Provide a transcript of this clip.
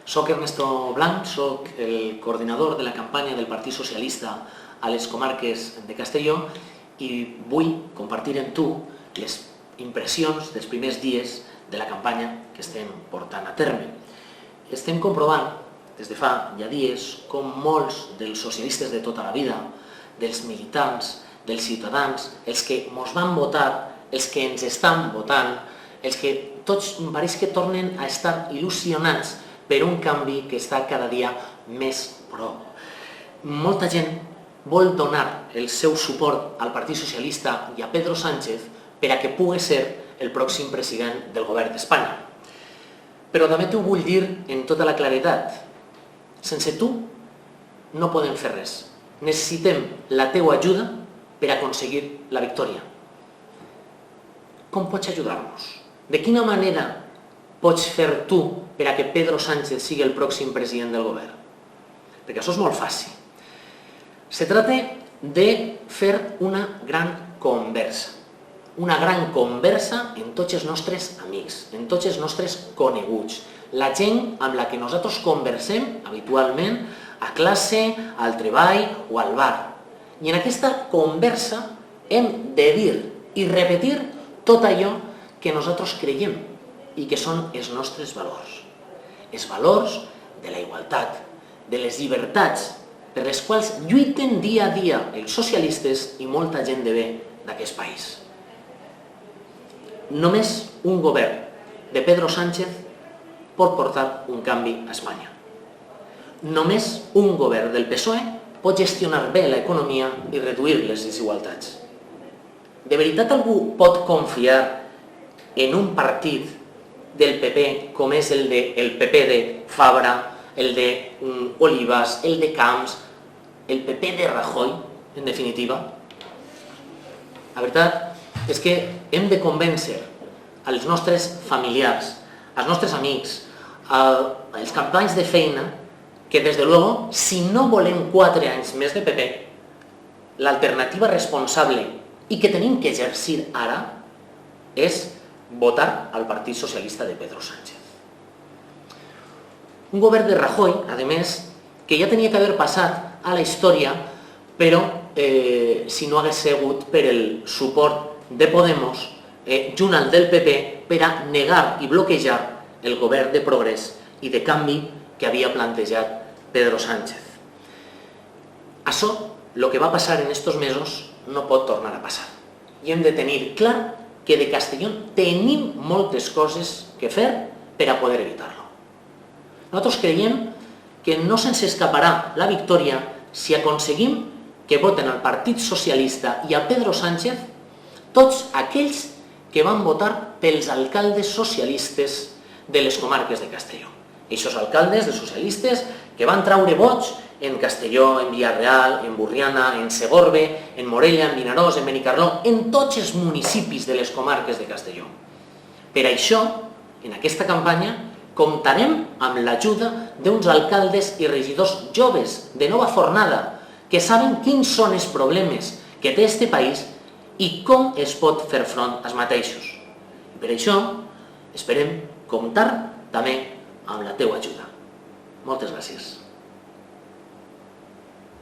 Soc Ernesto Blanc, soc el coordinador de la campanya del Partit Socialista a les comarques de Castelló i vull compartir amb tu les impressions dels primers dies de la campanya que estem portant a terme. Estem comprovant des de fa ja dies com molts dels socialistes de tota la vida, dels militants, dels ciutadans, els que ens van votar, els que ens estan votant, els que tots pareix que tornen a estar il·lusionats per un canvi que està cada dia més prop. Molta gent vol donar el seu suport al Partit Socialista i a Pedro Sánchez per a que pugui ser el pròxim president del govern d'Espanya. Però també t'ho vull dir en tota la claredat. Sense tu no podem fer res. Necessitem la teua ajuda per aconseguir la victòria. Com pots ajudar-nos? De quina manera pots fer tu per a que Pedro Sánchez sigui el pròxim president del govern? Perquè això és molt fàcil. Se trata de fer una gran conversa. Una gran conversa amb tots els nostres amics, amb tots els nostres coneguts. La gent amb la que nosaltres conversem habitualment a classe, al treball o al bar. I en aquesta conversa hem de dir i repetir tot allò que nosaltres creiem i que són els nostres valors. Els valors de la igualtat, de les llibertats, per les quals lluiten dia a dia els socialistes i molta gent de bé d'aquest país. Només un govern de Pedro Sánchez pot portar un canvi a Espanya. Només un govern del PSOE pot gestionar bé l'economia i reduir les desigualtats. De veritat algú pot confiar en un partit del PP com és el PP de Fabra, el de Olivas, el de Camps, el PP de Rajoy, en definitiva? La veritat és que hem de convèncer als nostres familiars, als nostres amics, als companys de feina, que des de luego, si no volem 4 anys més de PP, l'alternativa responsable i que tenim que exercir ara és votar al Partit Socialista de Pedro Sánchez. Un govern de Rajoy, a més, que ja tenia que haver passat a la història, però si no hagués sigut per el suport de Podemos, junt al del PP, per a negar i bloquejar el govern de progrés i de canvi que havia plantejat Pedro Sánchez. Això, el que va passar en aquests mesos, no pot tornar a passar. I hem de tenir clar que de Castelló tenim moltes coses que fer per a poder evitar-lo. Nosaltres creiem que no se'ns escaparà la victòria si aconseguim que voten al Partit Socialista i a Pedro Sánchez tots aquells que van votar pels alcaldes socialistes de les comarques de Castelló. Eixos alcaldes de socialistes que van traure vots en Castelló, en Villarreal, en Burriana, en Segorbe, en Morella, en Vinaròs, en Benicarló, en tots els municipis de les comarques de Castelló. Per això, en aquesta campanya, comptarem amb l'ajuda d'uns alcaldes i regidors joves, de nova fornada, que saben quins són els problemes que té aquest país i com es pot fer front als mateixos. I per això, esperem comptar també amb la teua ajuda. Moltes gràcies.